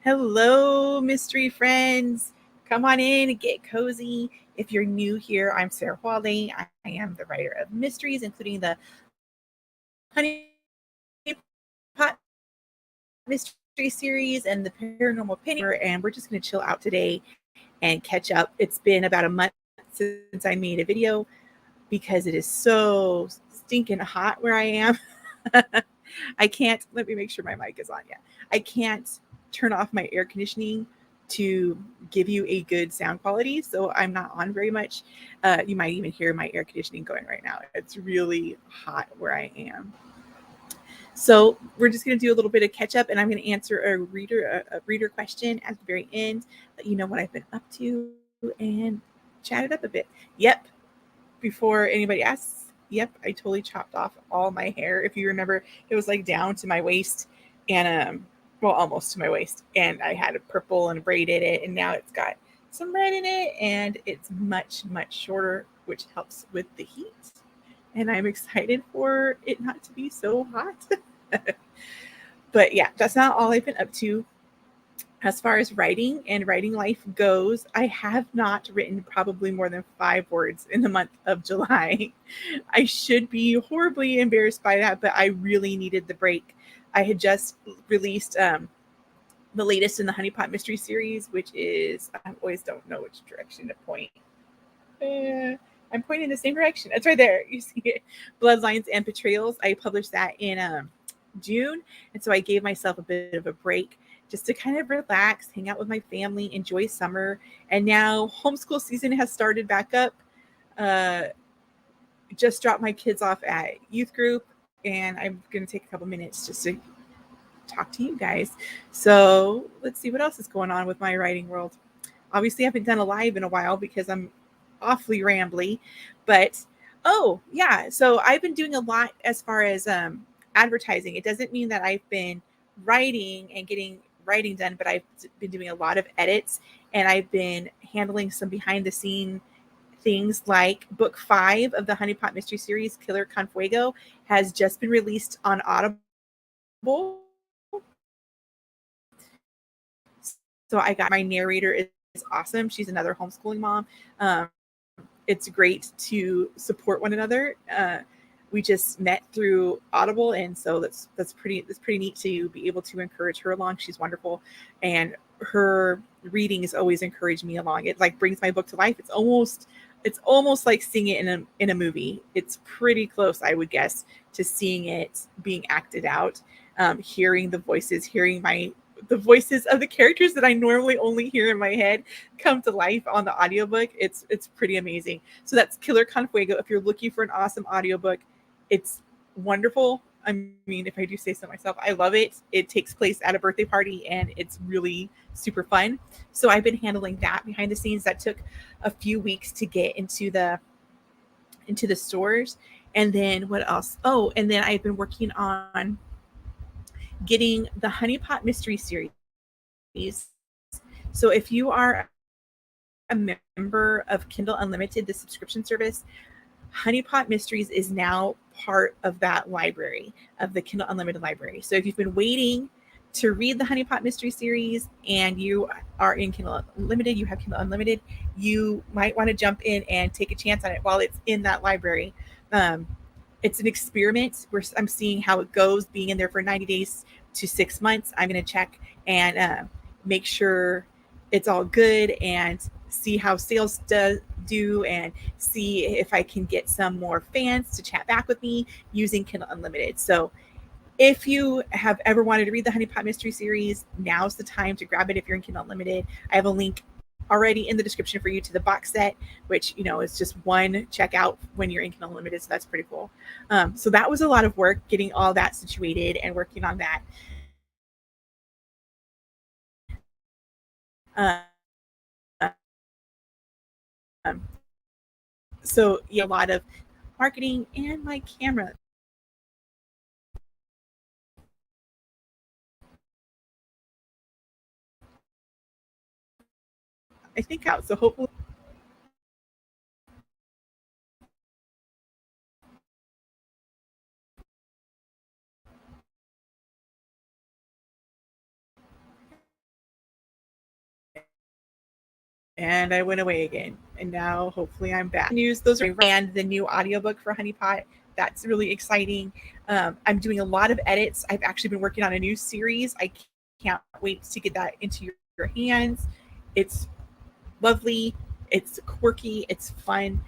Hello, mystery friends. Come on in and get cozy. If you're new here, I'm Sarah Wale. I am the writer of mysteries, including the Honey Pot Mystery Series and the Paranormal Penny. And we're just going to chill out today and catch up. It's been about a month since I made a video because it is so stinking hot where I am. I can't, let me make sure my mic is on. Yeah. I can't turn off my air conditioning to give you a good sound quality. So I'm not on very much. You might even hear my air conditioning going right now. It's really hot where I am. So we're just going to do a little bit of catch up, and I'm going to answer a reader question at the very end, let you know what I've been up to, and chat it up a bit. Yep, before anybody asks, yep, I totally chopped off all my hair. If you remember, it was like down to my waist and well, almost to my waist. And I had a purple and braided it, and now it's got some red in it, and it's much, much shorter, which helps with the heat. And I'm excited for it not to be so hot. But yeah, that's not all I've been up to. As far as writing and writing life goes, I have not written probably more than 5 words in the month of July. I should be horribly embarrassed by that, but I really needed the break. I had just released the latest in the Honey Pot Mystery Series, which is, I always don't know which direction to point. I'm pointing in the same direction. It's right there. You see it. Bloodlines and Betrayals. I published that in June. And so I gave myself a bit of a break just to kind of relax, hang out with my family, enjoy summer. And now homeschool season has started back up. Uh, just dropped my kids off at youth group, and I'm going to take a couple minutes just to talk to you guys. So let's see what else is going on with my writing world. Obviously, I haven't done a live in a while because I'm awfully rambly, but oh yeah, so I've been doing a lot as far as advertising. It doesn't mean that I've been writing and getting writing done, but I've been doing a lot of edits, and I've been handling some behind the scene things like book 5 of the Honey Pot Mystery Series, Killer Confuego, has just been released on Audible. So I got, my narrator is awesome. She's another homeschooling mom. Um, it's great to support one another. We just met through Audible, and so that's pretty neat to be able to encourage her along. She's wonderful, and her reading has always encouraged me along. It like brings my book to life. It's almost like seeing it in a movie. It's pretty close, I would guess, to seeing it being acted out. Hearing the voices, hearing the voices of the characters that I normally only hear in my head come to life on the audiobook. It's pretty amazing. So that's Killer Confuego. If you're looking for an awesome audiobook, it's wonderful. I mean, if I do say so myself, I love it. It takes place at a birthday party, and it's really super fun. So I've been handling that behind the scenes. That took a few weeks to get into the stores. And then what else? Oh, and then I've been working on getting the Honey Pot Mystery Series. So if you are a member of Kindle Unlimited, the subscription service, Honey Pot Mysteries is now part of that library, of the Kindle Unlimited library. So if you've been waiting to read the Honey Pot Mystery Series and you are in Kindle Unlimited, you have Kindle Unlimited, you might want to jump in and take a chance on it while it's in that library. Um, it's an experiment where I'm seeing how it goes, being in there for 90 days to 6 months. I'm going to check and make sure it's all good and see how sales do and see if I can get some more fans to chat back with me using Kindle Unlimited. So if you have ever wanted to read the Honey Pot Mystery Series, now's the time to grab it if you're in Kindle Unlimited. I have a link already in the description for you to the box set, which, is just one checkout when you're in Kindle Unlimited. So that's pretty cool. So that was a lot of work getting all that situated and working on that. Um, so yeah, a lot of marketing and my camera. I think out. So hopefully and I went away again. And now hopefully I'm back. News, those are and the new audiobook for Honeypot. That's really exciting. I'm doing a lot of edits. I've actually been working on a new series. I can't wait to get that into your hands. It's lovely, it's quirky, it's fun.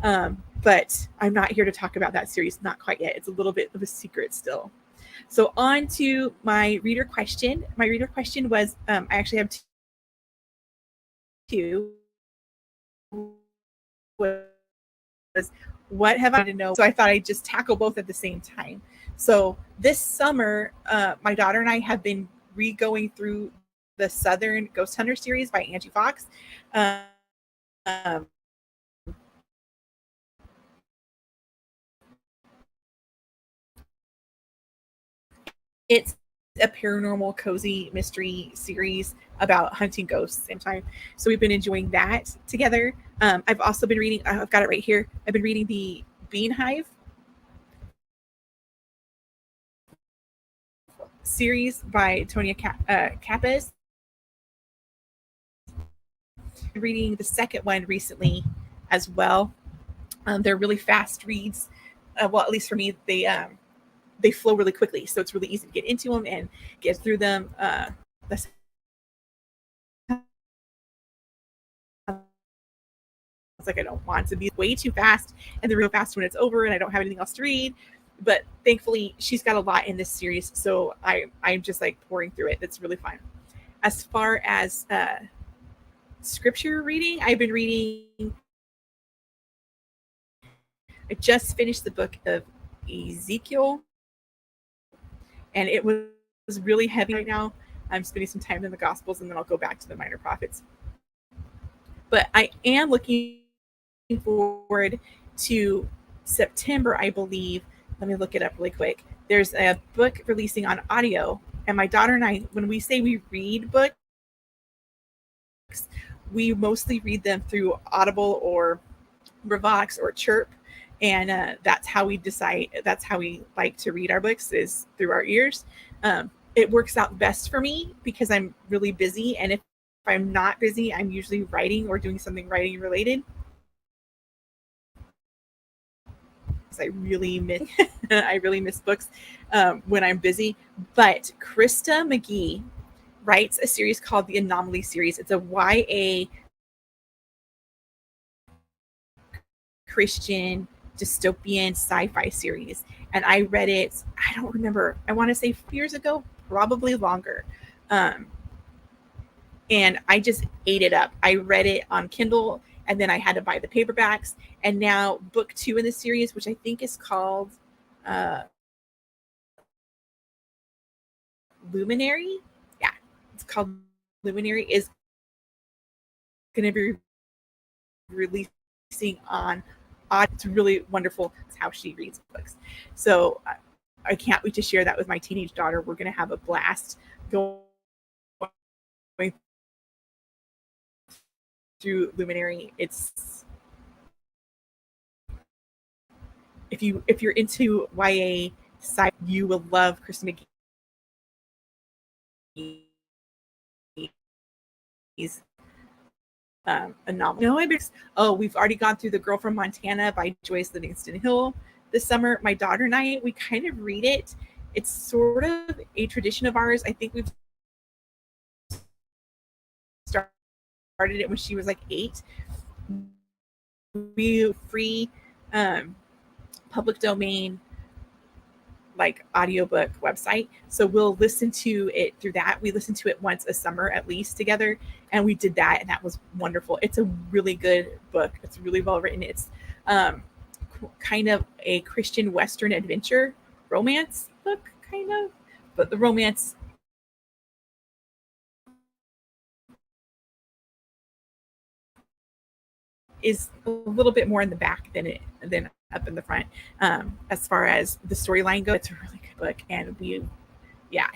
But I'm not here to talk about that series, not quite yet. It's a little bit of a secret still. So on to my reader question. My reader question was, I actually have two. Was what have I to know? So I thought I'd just tackle both at the same time. So this summer, my daughter and I have been re-going through the Southern Ghost Hunter series by Angie Fox. Um, it's a paranormal cozy mystery series about hunting ghosts in time. So we've been enjoying that together. I've also been reading, I've got it right here. I've been reading the Bean Hive series by Tonia Capes. Reading the second one recently as well. They're really fast reads. Well, at least for me, they flow really quickly, so it's really easy to get into them and get through them. That's it's like I don't want to be way too fast and then real fast when it's over and I don't have anything else to read. But thankfully, she's got a lot in this series, so I'm just like pouring through it. It's really fun. As far as scripture reading, I've been reading. I just finished the book of Ezekiel, and it was really heavy right now. I'm spending some time in the Gospels, and then I'll go back to the Minor Prophets. But I am looking forward to September, I believe. Let me look it up really quick. There's a book releasing on audio, and my daughter and I, when we say we read books, we mostly read them through Audible or Revox or Chirp, and that's how we decide. That's how we like to read our books, is through our ears. It works out best for me because I'm really busy, and if I'm not busy, I'm usually writing or doing something writing related. I really miss I really miss books when I'm busy. But Krista McGee writes a series called the Anomaly series. It's a YA Christian dystopian sci-fi series, and I read it. I don't remember. I want to say 4 years ago, probably longer. Um, and I just ate it up. I read it on Kindle, and then I had to buy the paperbacks. And now book 2 in the series, which I think is called uh, Luminary. Yeah, it's called Luminary. Is going to be releasing on. It's really wonderful how she reads books. So I can't wait to share that with my teenage daughter. We're going to have a blast going through Luminary. It's if you're into YA sci, you will love Kristen McGee's Anomaly. No, we've already gone through The Girl from Montana by Joyce Livingston Hill this summer. My daughter and I, we kind of read it. It's sort of a tradition of ours. I think we've started it when she was like 8. We free public domain like audiobook website, so we'll listen to it through that. We listen to it once a summer at least together, and we did that, and that was wonderful. It's a really good book. It's really well written. It's kind of a Christian Western adventure romance book, kind of, but the romance is a little bit more in the back than up in the front. As far as the storyline goes, it's a really good book, and I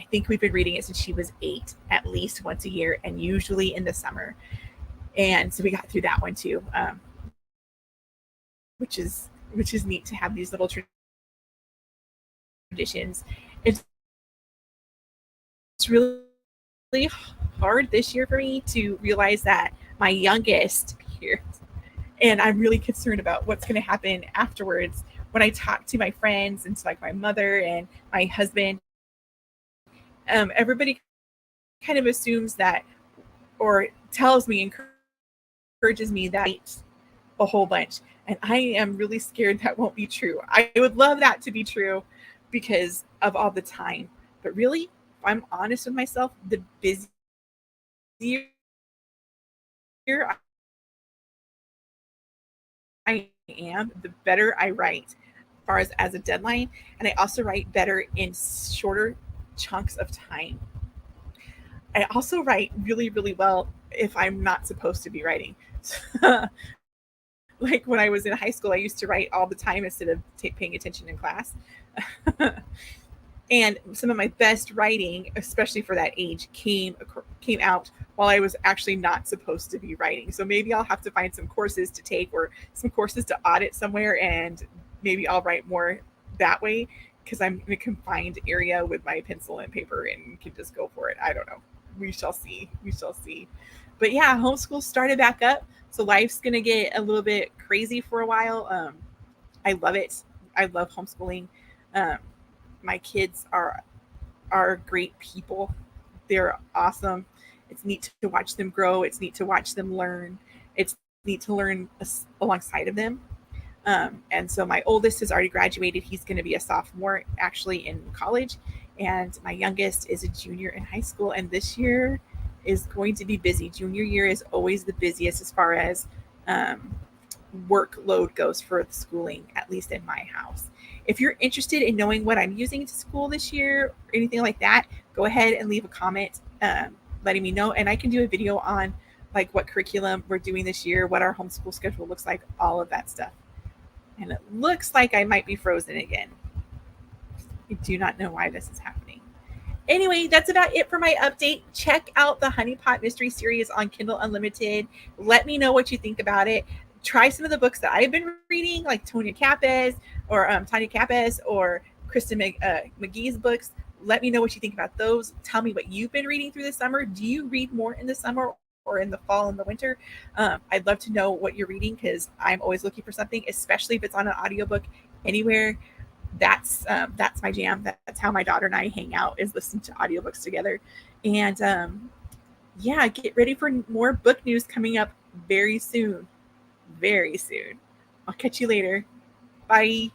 think we've been reading it since she was 8, at least once a year, and usually in the summer. And so we got through that one too, which is neat to have these little traditions. It's really hard this year for me to realize that my youngest here, and I'm really concerned about what's going to happen afterwards when I talk to my friends and to like my mother and my husband. Everybody kind of assumes that or tells me, encourages me that I eat a whole bunch. And I am really scared that won't be true. I would love that to be true because of all the time. But really, if I'm honest with myself, the busier I am, the better I write as far as a deadline. And I also write better in shorter chunks of time. I also write really, really well if I'm not supposed to be writing. Like when I was in high school, I used to write all the time instead of paying attention in class. And some of my best writing, especially for that age, came out while I was actually not supposed to be writing. So maybe I'll have to find some courses to take or some courses to audit somewhere, and maybe I'll write more that way because I'm in a confined area with my pencil and paper and can just go for it. I don't know. We shall see. We shall see. But yeah, homeschool started back up, so life's gonna get a little bit crazy for a while. I love it. I love homeschooling. Um, my kids are great people. They're awesome. It's neat to watch them grow. It's neat to watch them learn. It's neat to learn alongside of them. And so my oldest has already graduated. He's going to be a sophomore actually in college. And my youngest is a junior in high school. And this year is going to be busy. Junior year is always the busiest as far as um, workload goes for the schooling, at least in my house. If you're interested in knowing what I'm using to school this year or anything like that, go ahead and leave a comment letting me know. And I can do a video on like what curriculum we're doing this year, what our homeschool schedule looks like, all of that stuff. And it looks like I might be frozen again. I do not know why this is happening. Anyway, that's about it for my update. Check out the Honey Pot Mystery Series on Kindle Unlimited. Let me know what you think about it. Try some of the books that I've been reading, like Tanya Capes or Kristen McGee's books. Let me know what you think about those. Tell me what you've been reading through the summer. Do you read more in the summer or in the fall and the winter? I'd love to know what you're reading because I'm always looking for something, especially if it's on an audiobook anywhere. That's my jam. That's how my daughter and I hang out, is listen to audiobooks together. And yeah, get ready for more book news coming up very soon. Very soon. I'll catch you later. Bye.